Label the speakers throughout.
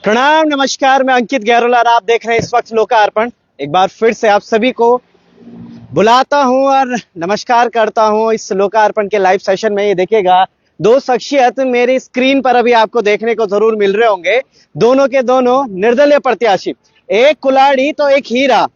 Speaker 1: प्रणाम, नमस्कार। मैं अंकित गहरोला और आप देख रहे हैं इस वक्त लोकार्पण। एक बार फिर से आप सभी को बुलाता हूं और नमस्कार करता हूं इस लोकार्पण के लाइव सेशन में। ये देखिएगा, दो शख्सियत मेरी स्क्रीन पर अभी आपको देखने को जरूर मिल रहे होंगे। दोनों के दोनों निर्दलीय प्रत्याशी, एक कुल्हाड़ी तो एक हीरा।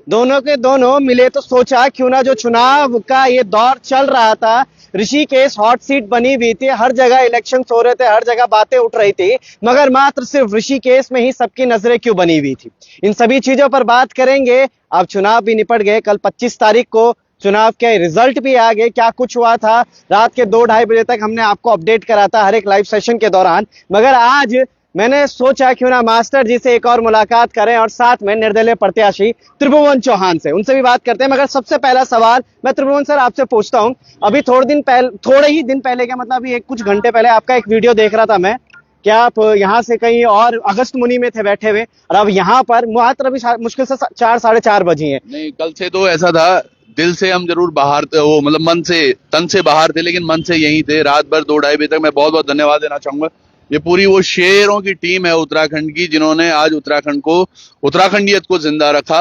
Speaker 1: दोनों के दोनों मिले तो सोचा क्यों ना, जो चुनाव का ये दौर चल रहा था, ऋषिकेश हॉट सीट बनी हुई थी, हर जगह इलेक्शन हो रहे थे, हर जगह बातें उठ रही थी, मगर मात्र सिर्फ ऋषिकेश में ही सबकी नजरें क्यों बनी हुई थी। इन सभी चीजों पर बात करेंगे। अब चुनाव भी निपट गए, कल 25 तारीख को चुनाव के रिजल्ट भी आ गए। क्या कुछ हुआ था रात के 2-2:30 बजे तक हमने आपको अपडेट करा था हर एक लाइव सेशन के दौरान। मगर आज मैंने सोचा क्यों ना मास्टर जी से एक और मुलाकात करें और साथ में निर्दलीय प्रत्याशी त्रिभुवन चौहान से, उनसे भी बात करते हैं। मगर सबसे पहला सवाल मैं त्रिभुवन सर आपसे पूछता हूं। अभी थोड़े ही दिन पहले, क्या मतलब अभी कुछ घंटे पहले आपका एक वीडियो देख रहा था मैं, क्या आप यहाँ से कहीं और अगस्त मुनि में थे बैठे हुए, और अब यहाँ पर मात्र अभी मुश्किल से 4-4:30 बजी है।
Speaker 2: नहीं, कल से तो ऐसा था, दिल से हम जरूर बाहर थे, वो मतलब मन से, तन से बाहर थे, लेकिन मन से यहीं थे। रात भर 2-2:30 बजे तक। मैं बहुत बहुत धन्यवाद देना चाहूंगा। ये पूरी वो शेरों की टीम है उत्तराखंड की, जिन्होंने आज उत्तराखंड को, उत्तराखंडियत को जिंदा रखा।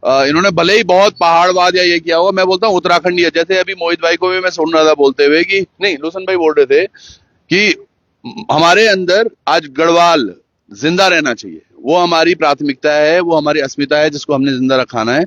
Speaker 2: इन्होंने भले ही बहुत पहाड़वाद या ये किया हुआ, मैं बोलता हूँ उत्तराखंडियत। जैसे अभी मोहित भाई को भी मैं सुन रहा था बोलते हुए कि नहीं, लूसन भाई बोल रहे थे कि हमारे अंदर आज गढ़वाल जिंदा रहना चाहिए। वो हमारी प्राथमिकता है, वो हमारी अस्मिता है, जिसको हमने जिंदा रखाना है।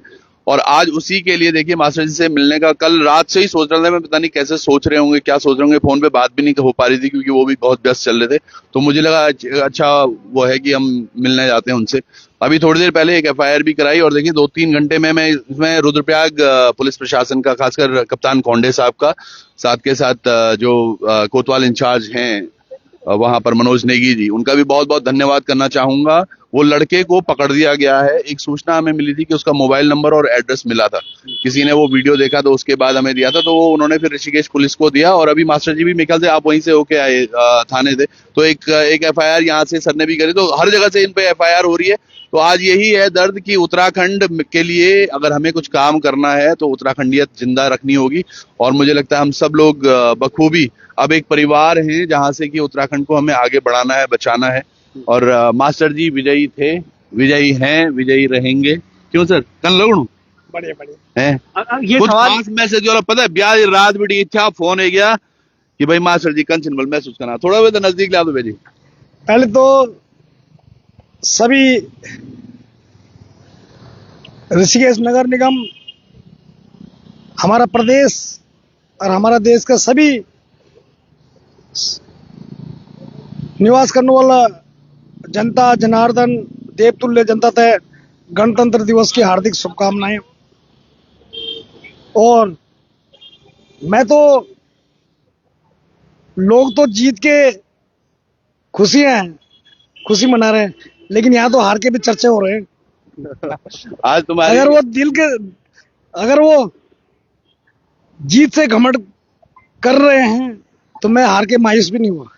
Speaker 2: और आज उसी के लिए देखिए, मास्टर जी से मिलने का कल रात से ही सोच रहा था मैं। पता नहीं कैसे सोच रहे होंगे, क्या सोच रहे होंगे। फोन पे बात भी नहीं हो पा रही थी क्योंकि वो भी बहुत व्यस्त चल रहे थे। तो मुझे लगा अच्छा वो है कि हम मिलने जाते हैं उनसे। अभी थोड़ी देर पहले एक एफआईआर भी कराई, और देखिए 2-3 घंटे में मैं इसमें रुद्रप्रयाग पुलिस प्रशासन का, खासकर कप्तान कौंडे साहब का, साथ के साथ जो कोतवाल इंचार्ज हैं वहां पर मनोज नेगी जी, उनका भी बहुत बहुत धन्यवाद करना चाहूंगा। वो लड़के को पकड़ दिया गया है। एक सूचना हमें मिली थी कि उसका मोबाइल नंबर और एड्रेस मिला था, किसी ने वो वीडियो देखा तो उसके बाद हमें दिया था, तो वो उन्होंने फिर ऋषिकेश पुलिस को दिया। और अभी मास्टर जी भी मेरे ख्याल से आप वहीं से होके आए, थाने से, तो एक एफआईआर यहाँ से सर ने भी करी। तो हर जगह से इन पे एफआईआर हो रही है। तो आज यही है दर्द कि उत्तराखंड के लिए अगर हमें कुछ काम करना है तो उत्तराखंडियत जिंदा रखनी होगी। और मुझे लगता है हम सब लोग बखूबी अब एक परिवार हैं, जहां से कि उत्तराखंड को हमें आगे बढ़ाना है, बचाना है। और मास्टर जी विजयी थे, विजयी हैं, विजयी रहेंगे। क्यों सर, कल लगू
Speaker 1: बढ़िया बढ़िया
Speaker 2: है
Speaker 1: ये
Speaker 2: कुछ
Speaker 1: सवाल
Speaker 2: खास मैसेज वाला पता है। ब्याज रात भी इच्छा फोन है गया कि भाई मास्टर जी कंचन बल महसूस करना, थोड़ा वे तो नजदीक ला दो जी।
Speaker 3: पहले तो सभी ऋषिकेश नगर निगम, हमारा प्रदेश और हमारा देश का सभी निवास करने वाला जनता जनार्दन देवतुल्य जनता तय गणतंत्र दिवस की हार्दिक शुभकामनाएं। और मैं तो, लोग तो जीत के खुशी मना रहे हैं, लेकिन यहाँ तो हार के भी चर्चे हो रहे हैं।
Speaker 2: आज तुम्हारी
Speaker 3: अगर वो जीत से घमंड कर रहे हैं तो मैं हार के मायूस भी नहीं हुआ।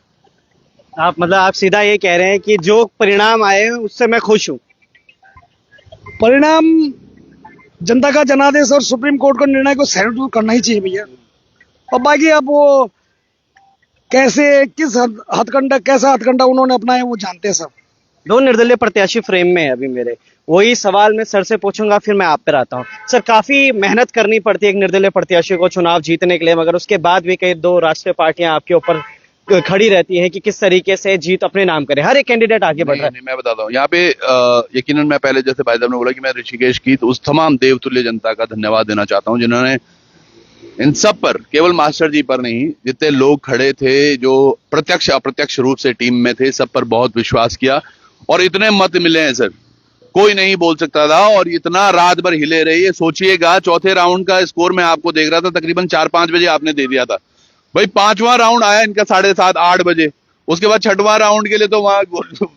Speaker 1: आप सीधा ये कह रहे हैं कि जो परिणाम आए उससे मैं खुश हूं।
Speaker 3: परिणाम जनता का जनादेश और सुप्रीम कोर्ट का निर्णय को सैल्यूट करना ही चाहिए भैया। और बाकी अब वो कैसे, किस कैसा हथकंडा उन्होंने अपनाया वो जानते हैं सब।
Speaker 1: दो निर्दलीय प्रत्याशी फ्रेम में है अभी मेरे, वही सवाल मैं सर से पूछूंगा, फिर मैं आप पे आता हूँ। सर, काफी मेहनत करनी पड़ती है एक निर्दलीय प्रत्याशी को चुनाव जीतने के लिए, मगर उसके बाद भी कई दो राष्ट्रीय पार्टियां आपके ऊपर खड़ी रहती है कि किस तरीके से जीत अपने नाम करे। हर एक कैंडिडेट आगे बढ़ रहा है।
Speaker 2: मैं बताता हूँ यहाँ पे यकीनन मैं पहले जैसे भाई साहब ने बोला कि मैं ऋषिकेश की तो उस तमाम देवतुल्य जनता का धन्यवाद देना चाहता हूँ, जिन्होंने इन सब पर, केवल मास्टर जी पर नहीं, जितने लोग खड़े थे, जो प्रत्यक्ष अप्रत्यक्ष रूप से टीम में थे, सब पर बहुत विश्वास किया। और इतने मत मिले हैं सर, कोई नहीं बोल सकता था। और इतना रात भर हिले रही है। सोचिएगा, चौथे राउंड का स्कोर मैं आपको देख रहा था, तकरीबन 4-5 बजे आपने दे दिया था भाई। 5वां राउंड आया इनका 7:30-8 बजे। उसके बाद 6वां राउंड के लिए तो वहां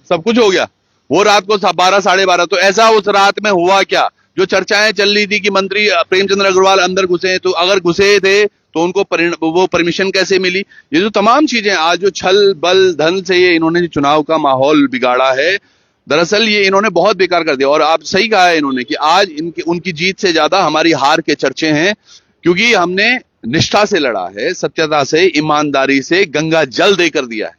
Speaker 2: सब कुछ हो गया, वो रात को 12-12:30। तो ऐसा उस रात में हुआ क्या, जो चर्चाएं चल रही थी कि मंत्री प्रेमचंद्र अग्रवाल अंदर घुसे, तो अगर घुसे थे तो उनको वो परमिशन कैसे मिली। ये जो तमाम चीजें आज जो छल बल धन से ये इन्होंने चुनाव का माहौल बिगाड़ा है, दरअसल ये इन्होंने बहुत बेकार कर दिया। और आप सही कहा है इन्होंने कि आज उनकी जीत से ज्यादा हमारी हार के चर्चे हैं, क्योंकि हमने निष्ठा से लड़ा है, सत्यता से, ईमानदारी से गंगा जल देकर दिया है।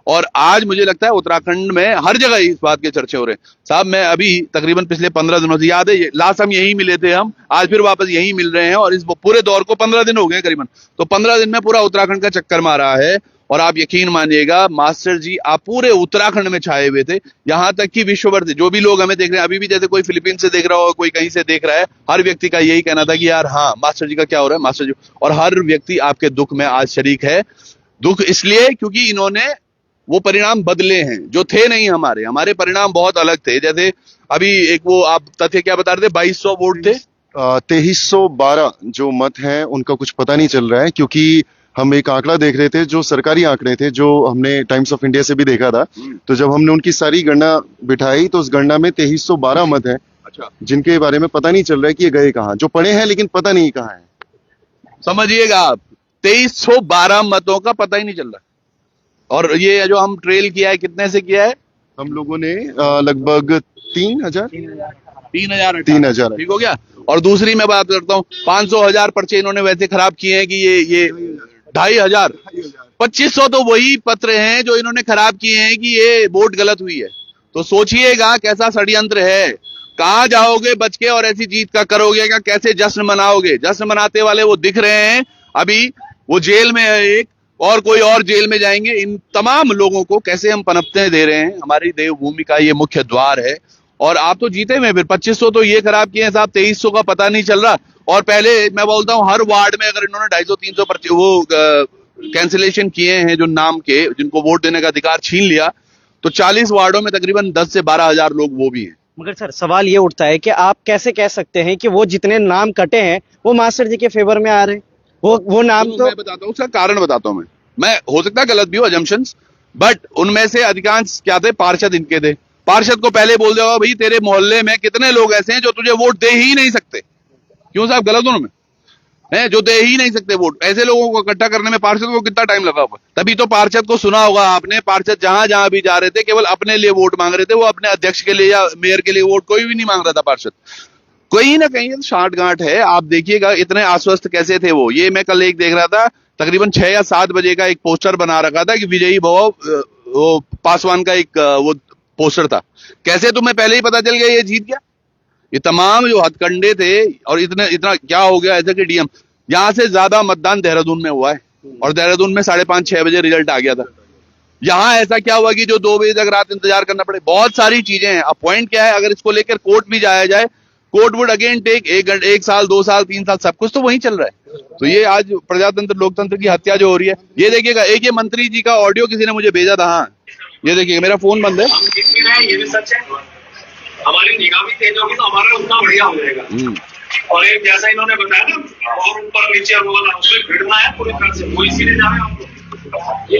Speaker 2: और आज मुझे लगता है उत्तराखंड में हर जगह इस बात के चर्चे हो रहे हैं। साहब मैं अभी तकरीबन पिछले 15 दिनों से, याद है लास्ट हम यहीं मिले थे, हम आज फिर वापस यहीं मिल रहे हैं और इस पूरे दौर को 15 दिन हो गए करीबन। तो 15 दिन में पूरा उत्तराखंड का चक्कर मारा है और आप यकीन मानिएगा मास्टर जी आप पूरे उत्तराखंड में छाए हुए थे, यहां तक कि विश्व भर से जो भी लोग हमें देख रहे हैं, अभी भी जैसे कोई फिलीपींस से देख रहा हो, कोई कहीं से देख रहा है, हर व्यक्ति का यही कहना था कि यार हाँ मास्टर जी का क्या हो रहा है, मास्टर जी। और हर व्यक्ति आपके दुख में आज शरीक है। दुख इसलिए क्योंकि इन्होंने वो परिणाम बदले हैं जो थे नहीं, हमारे परिणाम बहुत अलग थे। जैसे अभी एक वो आप तथ्य क्या बता रहे थे, 2200 वोट थे,
Speaker 4: 2312 जो मत हैं उनका कुछ पता नहीं चल रहा है, क्योंकि हम एक आंकड़ा देख रहे थे जो सरकारी आंकड़े थे, जो हमने टाइम्स ऑफ इंडिया से भी देखा था। तो जब हमने उनकी सारी गणना बिठाई तो उस गणना में 2312 मत हैं,
Speaker 2: अच्छा,
Speaker 4: जिनके बारे में पता नहीं चल रहा है कि ये गए कहाँ, जो पड़े हैं लेकिन पता नहीं कहाँ है।
Speaker 2: समझिएगा आप 2312 मतों का पता ही नहीं चल रहा। और ये जो हम ट्रेल किया है कितने से किया है,
Speaker 4: हम लोगों ने लगभग 3000
Speaker 2: 3000 ठीक हो गया। और दूसरी मैं बात करता हूँ 500,000 पर्चे इन्होंने वैसे खराब किए हैं कि ये 2500 2500 तो वही पत्र हैं जो इन्होंने खराब किए हैं कि ये वोट गलत हुई है। तो सोचिएगा कैसा षड्यंत्र है, कहां जाओगे बच के और ऐसी जीत का करोगे क्या, कैसे जश्न मनाओगे। जश्न मनाते वाले वो दिख रहे हैं, अभी वो जेल में है एक और कोई और जेल में जाएंगे। इन तमाम लोगों को कैसे हम पनपते दे रहे हैं, हमारी देवभूमि का ये मुख्य द्वार है। और आप तो जीते हुए, फिर 2500 तो ये खराब किए हैं साहब, 2300 का पता नहीं चल रहा। और पहले मैं बोलता हूं हर वार्ड में अगर इन्होंने 250-300 पर्चे वो कैंसिलेशन किए हैं जो नाम के, जिनको वोट देने का अधिकार छीन लिया, तो 40 वार्डों में तकरीबन 10 से 12 हजार लोग वो भी हैं।
Speaker 1: मगर सर सवाल ये उठता है कि आप कैसे कह सकते हैं कि वो जितने नाम कटे हैं वो मास्टर जी के फेवर में आ रहे हैं, वो नाम तो
Speaker 2: मैं बताता हूँ, उसका कारण बताता हूँ मैं हो सकता है गलत भी हो अजम्पशंस, बट उनमें से अधिकांश क्या थे, पार्षद इनके थे। पार्षद को पहले बोल देगा भाई तेरे मोहल्ले में कितने लोग ऐसे हैं जो तुझे वोट दे ही नहीं सकते। क्यों साहब, गलत हूं मैं, है जो दे ही नहीं सकते वोट। ऐसे लोगों को इकट्ठा करने में पार्षद को कितना टाइम लगा होगा। तभी तो पार्षद को सुना होगा आपने, पार्षद जहां जहां भी जा रहे थे केवल अपने लिए वोट मांग रहे थे, वो अपने अध्यक्ष के लिए या मेयर के लिए वोट कोई भी नहीं मांग रहा था पार्षद। कहीं ना कहीं साठ गांठ है। आप देखिएगा इतने आश्वस्त कैसे थे वो। ये मैं कल एक देख रहा था, तकरीबन 6 या 7 बजे का एक पोस्टर बना रखा था कि विजयी भव, वो पासवान का एक वो पोस्टर था। कैसे तुम्हें पहले ही पता चल गया ये जीत गया। ये तमाम जो हथकंडे थे, और इतना क्या हो गया ऐसा कि डीएम, यहां से ज्यादा मतदान देहरादून में हुआ है और देहरादून में 5:30-6 बजे रिजल्ट आ गया था। यहां ऐसा क्या हुआ कि जो 2 बजे तक रात इंतजार करना पड़े। बहुत सारी चीजें हैं। अब पॉइंट क्या है, अगर इसको लेकर कोर्ट भी जाया जाए, कोर्ट वुड अगेन टेक 1 साल 2 साल 3 साल, सब कुछ तो वहीं चल रहा है। तो ये आज प्रजातंत्र लोकतंत्र की हत्या जो हो रही है। ये देखिएगा, एक ये मंत्री जी का ऑडियो किसी ने मुझे भेजा था। हाँ ये देखिए, मेरा फोन बंद है।
Speaker 5: हम जीत भी रहे हैं, ये भी सच है। हमारी निगाह भी तेज होगी तो हमारा उतना बढ़िया हो जाएगा। और एक जैसा इन्होंने बताया ना, और ऊपर नीचे होगा, उसमें भिड़ना है पूरी तरह से, वो इसीलिए जा रहे हैं हम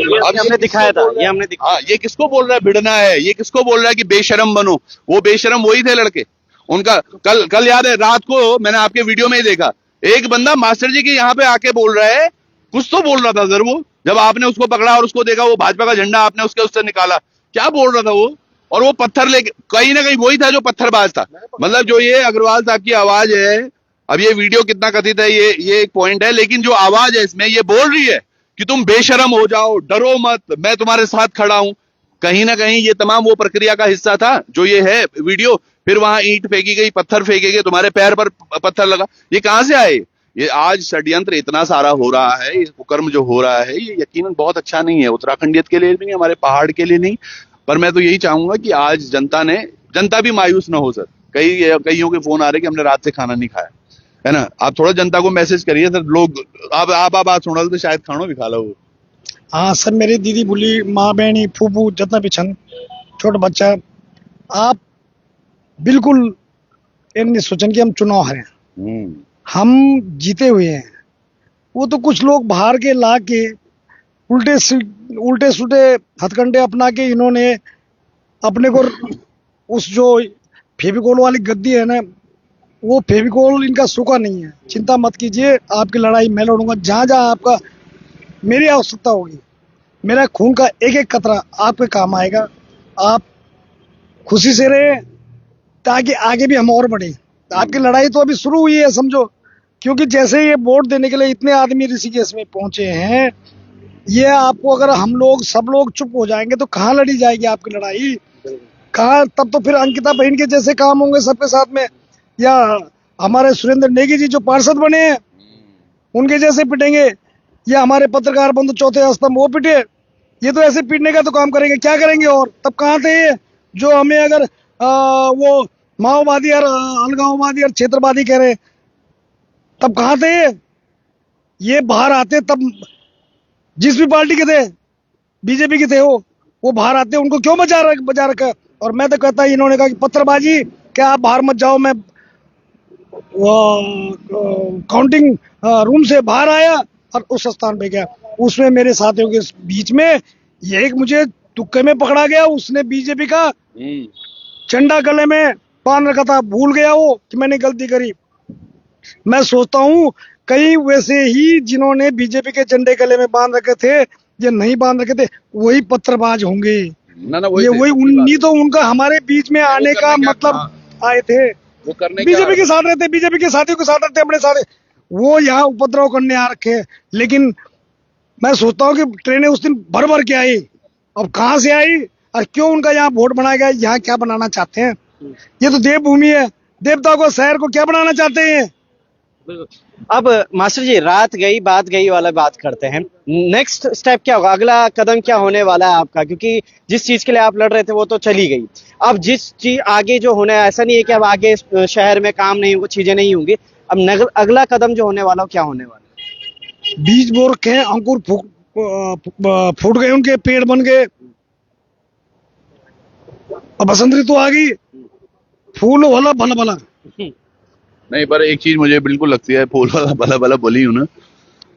Speaker 5: लोग।
Speaker 1: अब हमने दिखाया था, ये हमने दिखाया।
Speaker 2: हाँ, ये किसको बोल रहा है भिड़ना है, ये किसको बोल रहा है कि बेशरम बनो। वो बेशरम वही थे लड़के। उनका कल याद है, रात को मैंने आपके वीडियो में ही देखा, एक बंदा मास्टर जी के यहाँ पे आके बोल रहा है, कुछ तो बोल रहा था सर वो, जब आपने उसको पकड़ा और उसको देखा, वो भाजपा का झंडा आपने उससे निकाला, क्या बोल रहा था वो। और वो पत्थर लेके, कहीं ना कहीं वही था जो पत्थरबाज था। मतलब जो ये अग्रवाल साहब की आवाज है, अब ये वीडियो कितना कथित है ये एक पॉइंट है, लेकिन जो आवाज है इसमें ये बोल रही है कि तुम बेशरम हो जाओ, डरो मत, मैं तुम्हारे साथ खड़ा हूं। कहीं ना कहीं ये तमाम वो प्रक्रिया का हिस्सा था जो ये है वीडियो। फिर वहां ईंट फेंकी गई, पत्थर फेंके गए, तुम्हारे पैर पर पत्थर लगा, ये कहां से आए। ये आज षड्यंत्र इतना सारा हो रहा है, ये कुकर्म जो हो रहा है, ये यकीनन बहुत अच्छा नहीं है, उत्तराखंडियत के लिए भी नहीं, हमारे पहाड़ के लिए नहीं। पर मैं तो यही चाहूंगा कि आज जनता भी मायूस ना हो सर। कईयों के फोन आ रहे कि हमने रात से खाना नहीं खाया, है ना। आप थोड़ा जनता को मैसेज करिए सर। लोग आप बात सुन रहे तो शायद खानो भी खा लो।
Speaker 3: हाँ सर, मेरी दीदी बोली, माँ बहनी फूफू जितना भी छन छोटा बच्चा, आप बिल्कुल इन सोचन कि हम चुनाव हारे, हम जीते हुए हैं। वो तो कुछ लोग बाहर के ला के उल्टे सुल्टे हथकंडे अपना के इन्होंने अपने को उस जो फेविकोल वाली गद्दी है ना, वो फेविकोल इनका सूखा नहीं है। चिंता मत कीजिए, आपकी लड़ाई मैं लड़ूंगा। जहां जहां आपका मेरी आवश्यकता होगी, मेरा खून का एक एक कतरा आपके काम आएगा। आप खुशी से रहे ताकि आगे भी हम और बढ़े। आपकी लड़ाई तो अभी शुरू हुई है समझो, क्योंकि जैसे ये वोट देने के लिए इतने आदमी ऋषिकेश में पहुंचे हैं, ये आपको अगर हम लोग सब लोग चुप हो जाएंगे तो कहाँ लड़ी जाएगी आपकी लड़ाई, कहाँ? तब तो फिर अंकिता बहन के जैसे काम होंगे सबके साथ में, या हमारे सुरेंद्र नेगी जी जो पार्षद बने हैं उनके जैसे पिटेंगे, या हमारे पत्रकार बंधु चौथे स्तंभ वो पिटे। ये तो ऐसे पीटने का तो काम करेंगे, क्या करेंगे? और तब कहाँ थे ये जो हमें अगर वो माओवादी और अलगाववादी और क्षेत्रवादी कह रहे, तब कहाँ थे ये बाहर आते तब? जिस भी पार्टी के थे, बीजेपी के थे, वो बाहर आते, उनको क्यों बजा रखा? और मैं तो कहता इन्होंने कहा कि पत्थरबाजी, क्या आप बाहर मत जाओ, मैं काउंटिंग रूम से बाहर आया और उस स्थान पे गया, उसमें मेरे साथियों के बीच में ये एक मुझे तुक्के में पकड़ा गया, उसने बीजेपी का झंडा गले में बांध रखा था, भूल गया वो कि मैंने गलती करी। मैं सोचता हूँ कई वैसे ही जिन्होंने बीजेपी के झंडे गले में बांध रखे थे, ये नहीं बांध रखे थे, वही पत्थरबाज होंगे।
Speaker 2: ना
Speaker 3: ये वही नहीं तो उनका हमारे बीच में आने का मतलब आए थे,
Speaker 2: वो करने
Speaker 3: बीजेपी के साथ रहते, बीजेपी के साथियों के साथ रहते, अपने साथ वो यहाँ उपद्रव करने आ रखे हैं। लेकिन मैं सोचता हूँ कि ट्रेनें उस दिन भर भर के आई, अब कहाँ से आई और क्यों उनका यहाँ वोट बनाया गया, यहाँ क्या बनाना चाहते हैं? ये तो देवभूमि है, देवताओं को शहर को क्या बनाना चाहते हैं?
Speaker 1: अब मास्टर जी, रात गई बात गई वाला बात करते हैं, नेक्स्ट स्टेप क्या होगा, अगला कदम क्या होने वाला है आपका? क्योंकि जिस चीज के लिए आप लड़ रहे थे वो तो चली गई, अब जिस चीज आगे जो होना है, ऐसा नहीं है कि अब आगे शहर में काम नहीं होगा, चीजें नहीं होंगी, अब अगला कदम जो होने वाला हो क्या होने वाला है?
Speaker 3: बीज बो रखे हैं, अंकुर फूट गए, उनके पेड़ बन गए, अब बसंत ऋतु आ गई, फूल वाला भला भला।
Speaker 2: नहीं, पर एक चीज मुझे बिल्कुल लगती है, फूल वाला भला भला बोली हूं ना,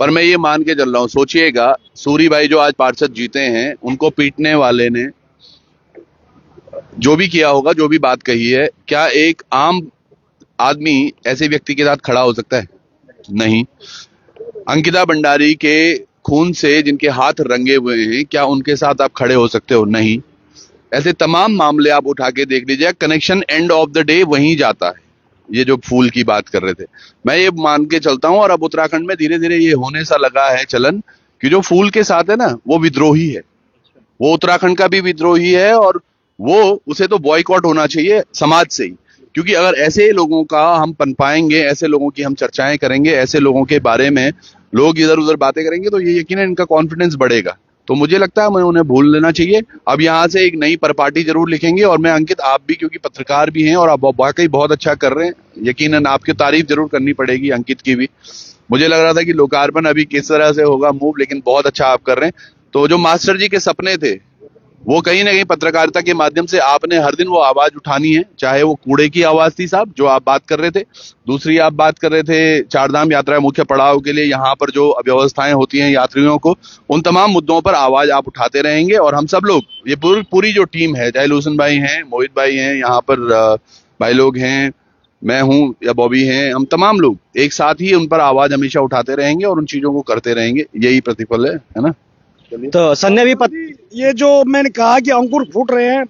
Speaker 2: पर मैं ये मान के चल रहा हूँ, सोचिएगा सूरी भाई जो आज पार्षद जीते हैं, उनको पीटने वाले ने जो भी किया होगा, जो भी बात कही है, क्या एक आम आदमी ऐसे व्यक्ति के साथ खड़ा हो सकता है? नहीं। अंकिता भंडारी के खून से जिनके हाथ रंगे हुए हैं, क्या उनके साथ आप खड़े हो सकते हो? नहीं। ऐसे तमाम मामले आप उठा के देख लीजिए, connection end of the day वहीं जाता है। ये जो फूल की बात कर रहे थे, मैं ये मान के चलता हूं, और अब उत्तराखंड में धीरे धीरे ये होने सा लगा है चलन कि जो फूल के साथ है ना, वो विद्रोही है, वो उत्तराखंड का भी विद्रोही है, और वो उसे तो बॉयकॉट होना चाहिए समाज से ही। क्योंकि अगर ऐसे लोगों का हम पनपाएंगे, ऐसे लोगों की हम चर्चाएं करेंगे, ऐसे लोगों के बारे में लोग इधर उधर बातें करेंगे, तो ये यकीनन इनका कॉन्फिडेंस बढ़ेगा। तो मुझे लगता है मैं उन्हें भूल लेना चाहिए। अब यहाँ से एक नई परपाटी जरूर लिखेंगे, और मैं अंकित, आप भी क्योंकि पत्रकार भी हैं और आप वाकई बहुत अच्छा कर रहे हैं, यकीनन आपकी तारीफ जरूर करनी पड़ेगी, अंकित की भी। मुझे लग रहा था कि लोकार्पण अभी किस तरह से होगा मूव, लेकिन बहुत अच्छा आप कर रहे हैं। तो जो मास्टर जी के सपने थे, वो कहीं ना कहीं पत्रकारिता के माध्यम से आपने हर दिन वो आवाज उठानी है, चाहे वो कूड़े की आवाज थी साहब जो आप बात कर रहे थे, दूसरी आप बात कर रहे थे चारधाम यात्रा मुख्य पड़ाव के लिए यहाँ पर जो अव्यवस्थाएं होती हैं यात्रियों को, उन तमाम मुद्दों पर आवाज आप उठाते रहेंगे। और हम सब लोग, ये पूरी जो टीम है, चाहे लूसन भाई हैं, मोहित भाई हैं, यहाँ पर भाई लोग हैं, मैं हूं या बॉबी हैं, हम तमाम लोग एक साथ ही उन पर आवाज हमेशा उठाते रहेंगे और उन चीजों को करते रहेंगे, यही प्रतिफल है ना।
Speaker 1: तो सर ने भी
Speaker 3: ये जो मैंने कहा कि अंकुर फूट रहे हैं,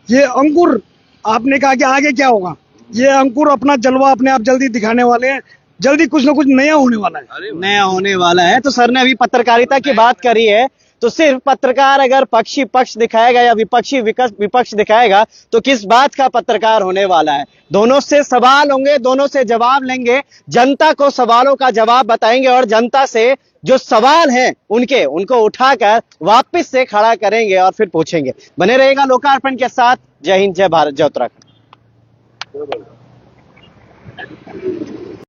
Speaker 3: ये अंकुर, आपने कहा कि आगे क्या होगा, ये अंकुर अपना जलवा अपने आप जल्दी दिखाने वाले हैं, जल्दी कुछ ना कुछ नया होने वाला है,
Speaker 1: नया होने वाला है। तो सर ने अभी पत्रकारिता की बात करी है, तो सिर्फ पत्रकार अगर पक्षी पक्ष दिखाएगा या विपक्षी विपक्ष दिखाएगा तो किस बात का पत्रकार होने वाला है? दोनों से सवाल होंगे, दोनों से जवाब लेंगे, जनता को सवालों का जवाब बताएंगे, और जनता से जो सवाल हैं उनको उठाकर वापस से खड़ा करेंगे और फिर पूछेंगे। बने रहेगा लोकार्पण के साथ। जय हिंद, जय भारत, जय उत्तराखंड।